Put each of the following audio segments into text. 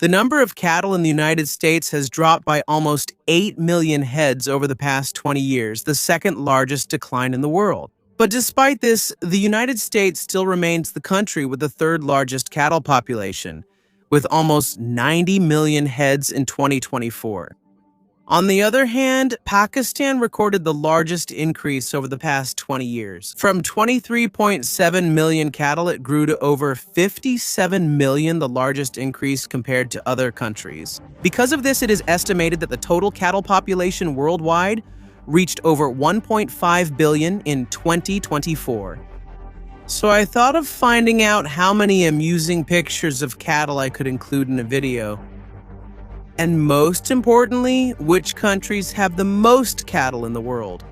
The number of cattle in the United States has dropped by almost 8 million heads over the past 20 years, the second largest decline in the world. But despite this, the United States still remains the country with the third largest cattle population, with almost 90 million heads in 2024. On the other hand, Pakistan recorded the largest increase over the past 20 years. From 23.7 million cattle, it grew to over 57 million, the largest increase compared to other countries. Because of this, it is estimated that the total cattle population worldwide reached over 1.5 billion in 2024. So I thought of finding out how many amusing pictures of cattle I could include in a video. And most importantly, which countries have the most cattle in the world.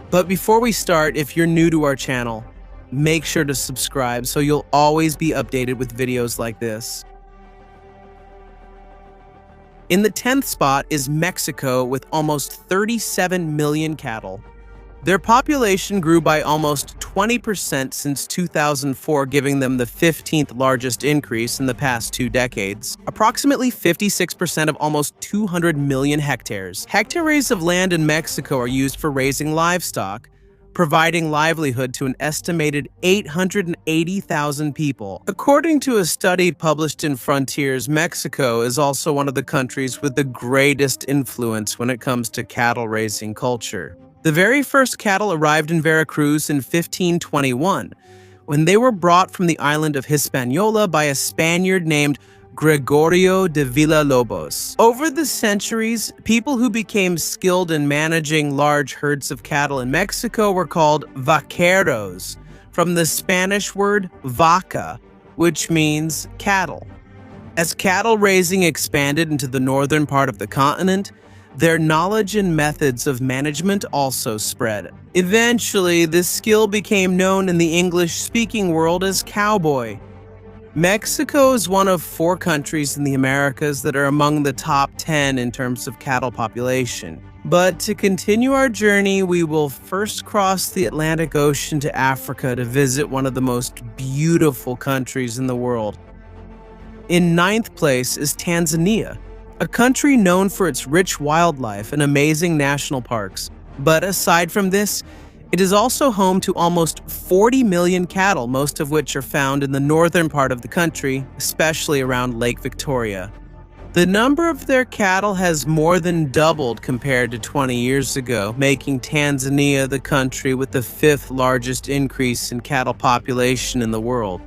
But before we start, if you're new to our channel, make sure to subscribe so you'll always be updated with videos like this. In the 10th spot is Mexico with almost 37 million cattle. Their population grew by almost 20% since 2004, giving them the 15th largest increase in the past 2 decades. Approximately 56% of almost 200 million hectares. Hectares of land in Mexico are used for raising livestock, providing livelihood to an estimated 880,000 people. According to a study published in Frontiers, Mexico is also one of the countries with the greatest influence when it comes to cattle raising culture. The very first cattle arrived in Veracruz in 1521, when they were brought from the island of Hispaniola by a Spaniard named Gregorio de Villalobos. Over the centuries, people who became skilled in managing large herds of cattle in Mexico were called vaqueros, from the Spanish word vaca, which means cattle. As cattle raising expanded into the northern part of the continent, their knowledge and methods of management also spread. Eventually, this skill became known in the English-speaking world as cowboy. Mexico is one of 4 countries in the Americas that are among the top 10 in terms of cattle population. But to continue our journey, we will first cross the Atlantic Ocean to Africa to visit one of the most beautiful countries in the world. In 9th place is Tanzania, a country known for its rich wildlife and amazing national parks. But aside from this, it is also home to almost 40 million cattle, most of which are found in the northern part of the country, especially around Lake Victoria. The number of their cattle has more than doubled compared to 20 years ago, making Tanzania the country with the 5th largest increase in cattle population in the world.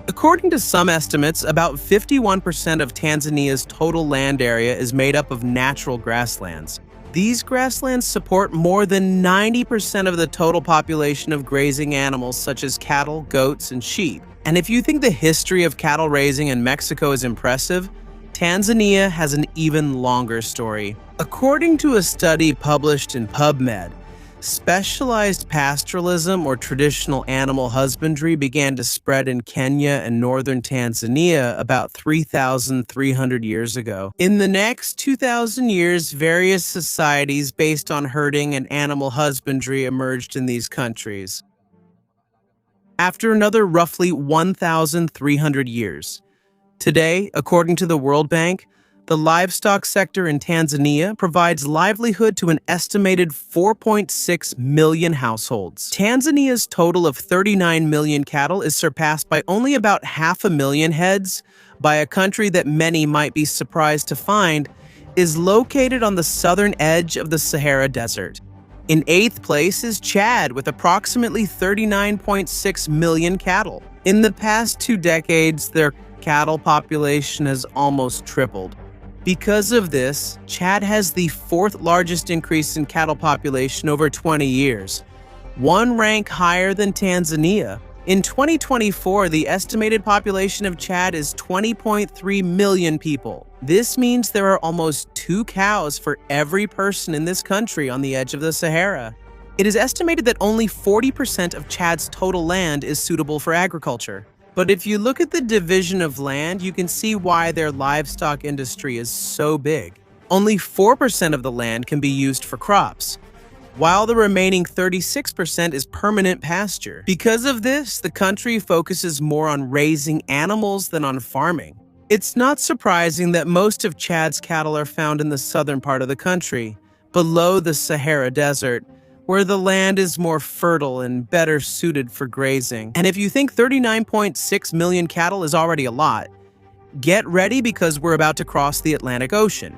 According to some estimates, about 51% of Tanzania's total land area is made up of natural grasslands. These grasslands support more than 90% of the total population of grazing animals such as cattle, goats, and sheep. And if you think the history of cattle raising in Mexico is impressive, Tanzania has an even longer story. According to a study published in PubMed, specialized pastoralism or traditional animal husbandry began to spread in Kenya and northern Tanzania about 3,300 years ago. In the next 2,000 years, various societies based on herding and animal husbandry emerged in these countries. After another roughly 1,300 years, today, according to the World Bank, the livestock sector in Tanzania provides livelihood to an estimated 4.6 million households. Tanzania's total of 39 million cattle is surpassed by only about 500,000 heads by a country that many might be surprised to find is located on the southern edge of the Sahara Desert. In 8th place is Chad with approximately 39.6 million cattle. In the past 2 decades, their cattle population has almost tripled. Because of this, Chad has the 4th largest increase in cattle population over 20 years, 1 rank higher than Tanzania. In 2024, the estimated population of Chad is 20.3 million people. This means there are almost 2 cows for every person in this country on the edge of the Sahara. It is estimated that only 40% of Chad's total land is suitable for agriculture. But if you look at the division of land, you can see why their livestock industry is so big. Only 4% of the land can be used for crops, while the remaining 36% is permanent pasture. Because of this, the country focuses more on raising animals than on farming. It's not surprising that most of Chad's cattle are found in the southern part of the country, below the Sahara Desert, where the land is more fertile and better suited for grazing. And if you think 39.6 million cattle is already a lot, get ready because we're about to cross the Atlantic Ocean,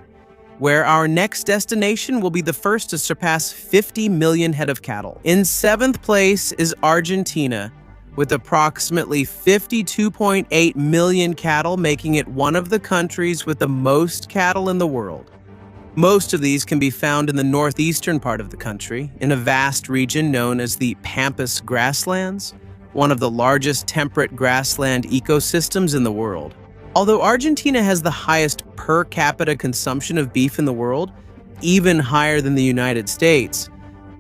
where our next destination will be the first to surpass 50 million head of cattle. In seventh place is Argentina, with approximately 52.8 million cattle, making it one of the countries with the most cattle in the world. Most of these can be found in the northeastern part of the country, in a vast region known as the Pampas Grasslands, one of the largest temperate grassland ecosystems in the world. Although Argentina has the highest per capita consumption of beef in the world, even higher than the United States,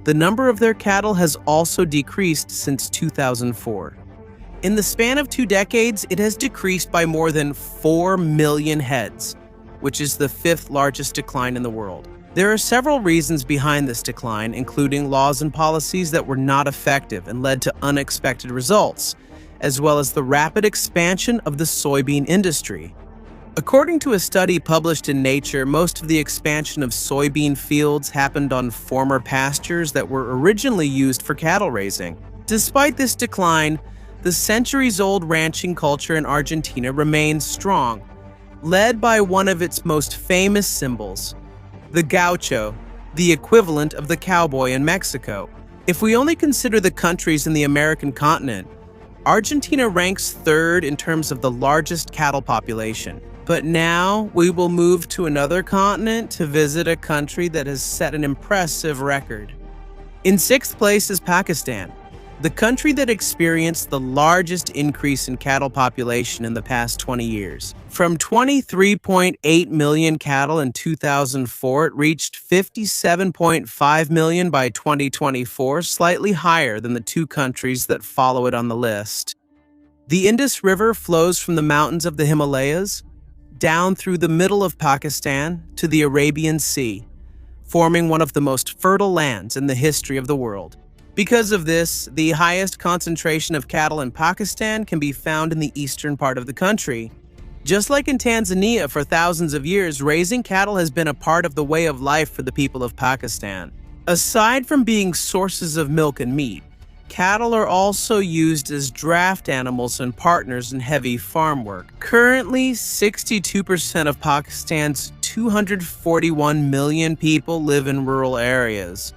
the number of their cattle has also decreased since 2004. In the span of 2 decades, it has decreased by more than 4 million heads, which is the 5th largest decline in the world. There are several reasons behind this decline, including laws and policies that were not effective and led to unexpected results, as well as the rapid expansion of the soybean industry. According to a study published in Nature, most of the expansion of soybean fields happened on former pastures that were originally used for cattle raising. Despite this decline, the centuries-old ranching culture in Argentina remains strong, led by one of its most famous symbols, the gaucho, the equivalent of the cowboy in Mexico. If we only consider the countries in the American continent, Argentina ranks 3rd in terms of the largest cattle population. But now we will move to another continent to visit a country that has set an impressive record. In 6th place is Pakistan, the country that experienced the largest increase in cattle population in the past 20 years. From 23.8 million cattle in 2004, it reached 57.5 million by 2024, slightly higher than the 2 countries that follow it on the list. The Indus River flows from the mountains of the Himalayas down through the middle of Pakistan to the Arabian Sea, forming one of the most fertile lands in the history of the world. Because of this, the highest concentration of cattle in Pakistan can be found in the eastern part of the country. Just like in Tanzania for thousands of years, raising cattle has been a part of the way of life for the people of Pakistan. Aside from being sources of milk and meat, cattle are also used as draft animals and partners in heavy farm work. Currently, 62% of Pakistan's 241 million people live in rural areas.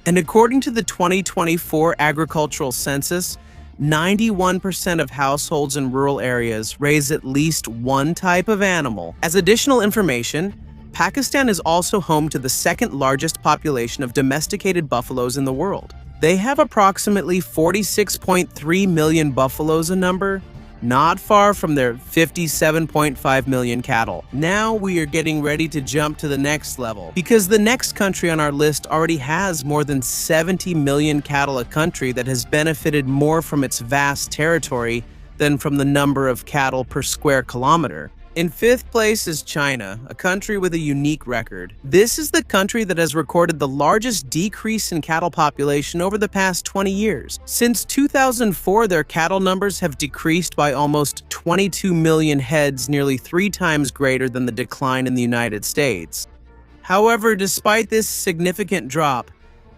And according to the 2024 agricultural census, 91% of households in rural areas raise at least one type of animal. As additional information, Pakistan is also home to the 2nd largest population of domesticated buffaloes in the world. They have approximately 46.3 million buffaloes, a number not far from their 57.5 million cattle. Now we are getting ready to jump to the next level, because the next country on our list already has more than 70 million cattle, a country that has benefited more from its vast territory than from the number of cattle per square kilometer. In 5th place is China, a country with a unique record. This is the country that has recorded the largest decrease in cattle population over the past 20 years. Since 2004, their cattle numbers have decreased by almost 22 million heads, nearly 3 times greater than the decline in the United States. However, despite this significant drop,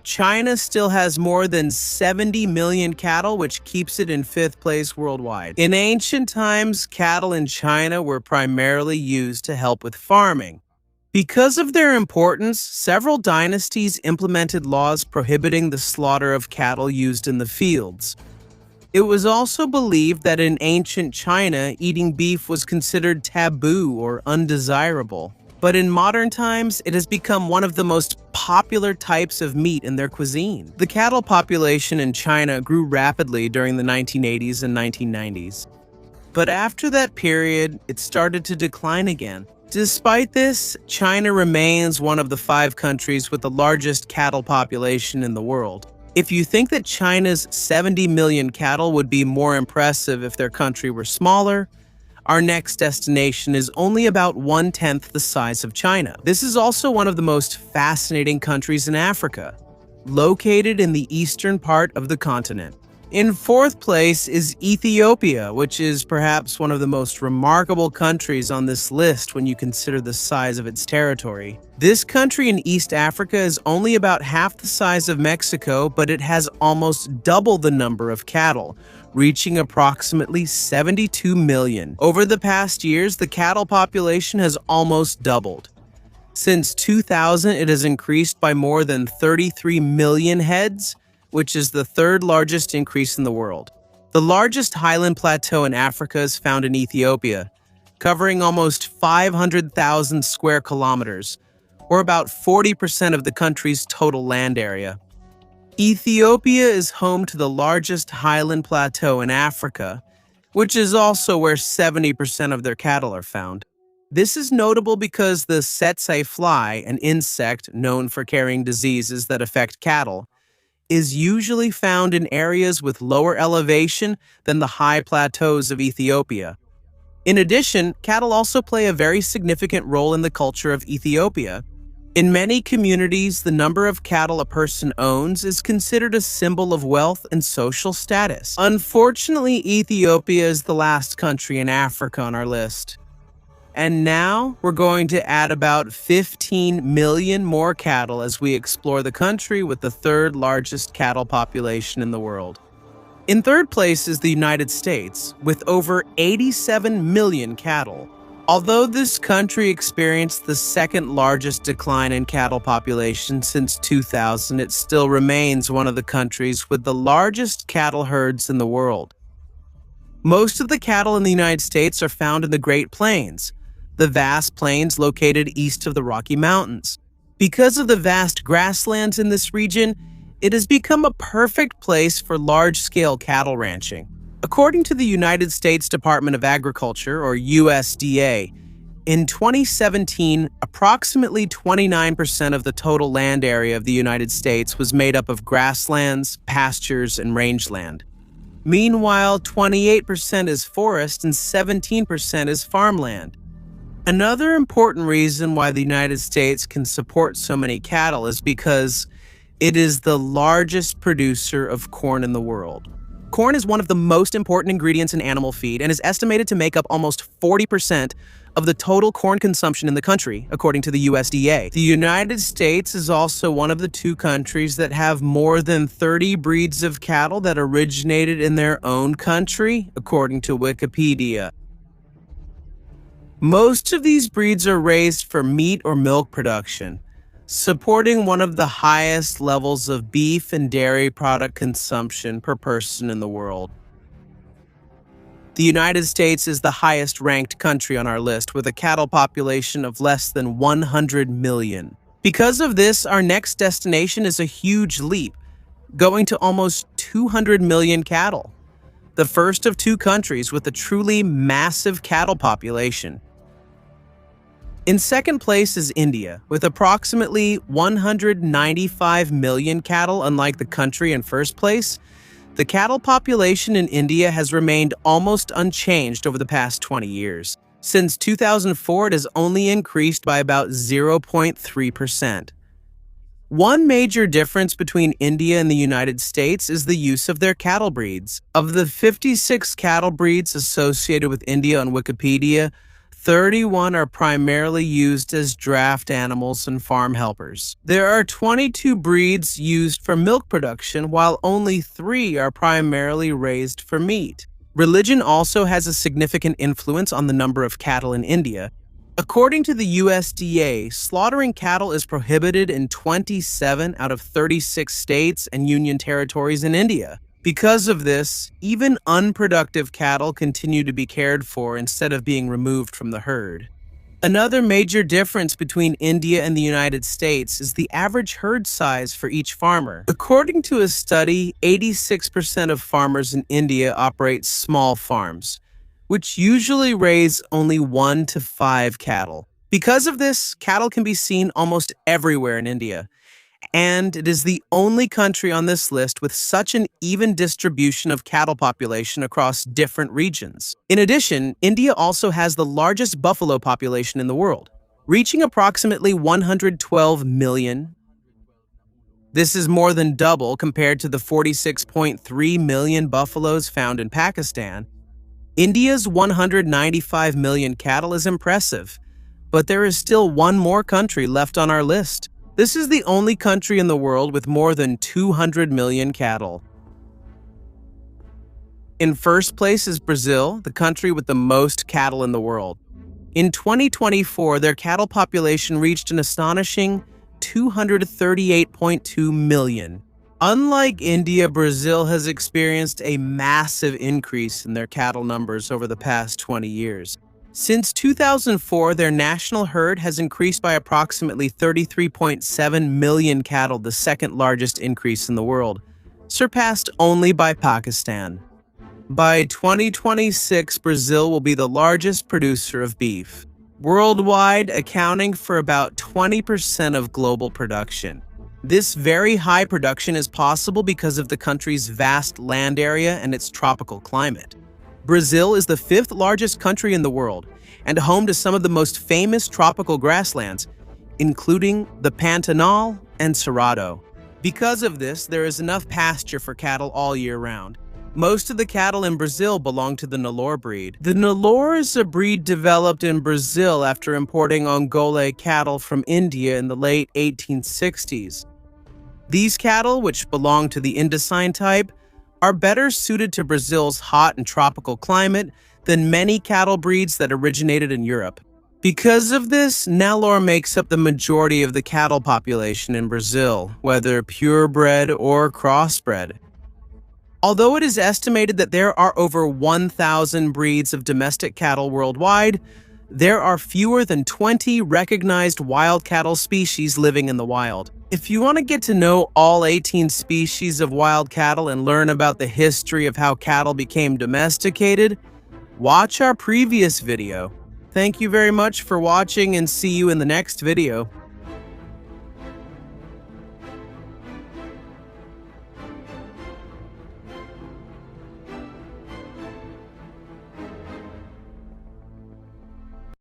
China still has more than 70 million cattle, which keeps it in 5th place worldwide. In ancient times, cattle in China were primarily used to help with farming. Because of their importance, several dynasties implemented laws prohibiting the slaughter of cattle used in the fields. It was also believed that in ancient China, eating beef was considered taboo or undesirable. But in modern times, it has become one of the most popular types of meat in their cuisine. The cattle population in China grew rapidly during the 1980s and 1990s. But after that period, it started to decline again. Despite this, China remains one of the 5 countries with the largest cattle population in the world. If you think that China's 70 million cattle would be more impressive if their country were smaller, our next destination is only about 1/10 the size of China. This is also one of the most fascinating countries in Africa, located in the eastern part of the continent. In fourth place is Ethiopia, which is perhaps one of the most remarkable countries on this list when you consider the size of its territory. This country in East Africa is only about half the size of Mexico, but it has almost double the number of cattle, reaching approximately 72 million. Over the past years, the cattle population has almost doubled. Since 2000, it has increased by more than 33 million heads, which is the third largest increase in the world. The largest highland plateau in Africa is found in Ethiopia, covering almost 500,000 square kilometers, or about 40% of the country's total land area. Ethiopia is home to the largest highland plateau in Africa, which is also where 70% of their cattle are found. This is notable because the tsetse fly, an insect known for carrying diseases that affect cattle, is usually found in areas with lower elevation than the high plateaus of Ethiopia. In addition, cattle also play a very significant role in the culture of Ethiopia. In many communities, the number of cattle a person owns is considered a symbol of wealth and social status. Unfortunately, Ethiopia is the last country in Africa on our list. And now we're going to add about 15 million more cattle as we explore the country with the third largest cattle population in the world. In third place is the United States, with over 87 million cattle. Although this country experienced the second largest decline in cattle population since 2000, it still remains one of the countries with the largest cattle herds in the world. Most of the cattle in the United States are found in the Great Plains, the vast plains located east of the Rocky Mountains. Because of the vast grasslands in this region, it has become a perfect place for large-scale cattle ranching. According to the United States Department of Agriculture, or USDA, in 2017, approximately 29% of the total land area of the United States was made up of grasslands, pastures, and rangeland. Meanwhile, 28% is forest and 17% is farmland. Another important reason why the United States can support so many cattle is because it is the largest producer of corn in the world. Corn is one of the most important ingredients in animal feed and is estimated to make up almost 40% of the total corn consumption in the country, according to the USDA. The United States is also one of the two countries that have more than 30 breeds of cattle that originated in their own country, according to Wikipedia. Most of these breeds are raised for meat or milk production, supporting one of the highest levels of beef and dairy product consumption per person in the world. The United States is the highest-ranked country on our list, with a cattle population of less than 100 million. Because of this, our next destination is a huge leap, going to almost 200 million cattle, the first of two countries with a truly massive cattle population. In second place is India, with approximately 195 million cattle. Unlike the country in first place, the cattle population in India has remained almost unchanged over the past 20 years. Since 2004, it has only increased by about 0.3%. One major difference between India and the United States is the use of their cattle breeds. Of the 56 cattle breeds associated with India on Wikipedia, 31 are primarily used as draft animals and farm helpers. There are 22 breeds used for milk production, while only 3 are primarily raised for meat. Religion also has a significant influence on the number of cattle in India. According to the USDA, slaughtering cattle is prohibited in 27 out of 36 states and union territories in India. Because of this, even unproductive cattle continue to be cared for instead of being removed from the herd. Another major difference between India and the United States is the average herd size for each farmer. According to a study, 86% of farmers in India operate small farms, which usually raise only 1 to 5 cattle. Because of this, cattle can be seen almost everywhere in India, and it is the only country on this list with such an even distribution of cattle population across different regions. In addition, India also has the largest buffalo population in the world, reaching approximately 112 million. This is more than double compared to the 46.3 million buffaloes found in Pakistan. India's 195 million cattle is impressive, but there is still one more country left on our list. This is the only country in the world with more than 200 million cattle. In first place is Brazil, the country with the most cattle in the world. In 2024, their cattle population reached an astonishing 238.2 million. Unlike India, Brazil has experienced a massive increase in their cattle numbers over the past 20 years. Since 2004, their national herd has increased by approximately 33.7 million cattle, the second largest increase in the world, surpassed only by Pakistan. By 2026, Brazil will be the largest producer of beef, worldwide accounting for about 20% of global production. This very high production is possible because of the country's vast land area and its tropical climate. Brazil is the fifth largest country in the world and home to some of the most famous tropical grasslands, including the Pantanal and Cerrado. Because of this, there is enough pasture for cattle all year round. Most of the cattle in Brazil belong to the Nelore breed. The Nelore is a breed developed in Brazil after importing Ongole cattle from India in the late 1860s. These cattle, which belong to the Indocine type, are better suited to Brazil's hot and tropical climate than many cattle breeds that originated in Europe. Because of this, Nelore makes up the majority of the cattle population in Brazil, whether purebred or crossbred. Although it is estimated that there are over 1,000 breeds of domestic cattle worldwide, there are fewer than 20 recognized wild cattle species living in the wild. If you want to get to know all 18 species of wild cattle and learn about the history of how cattle became domesticated, watch our previous video. Thank you very much for watching and see you in the next video.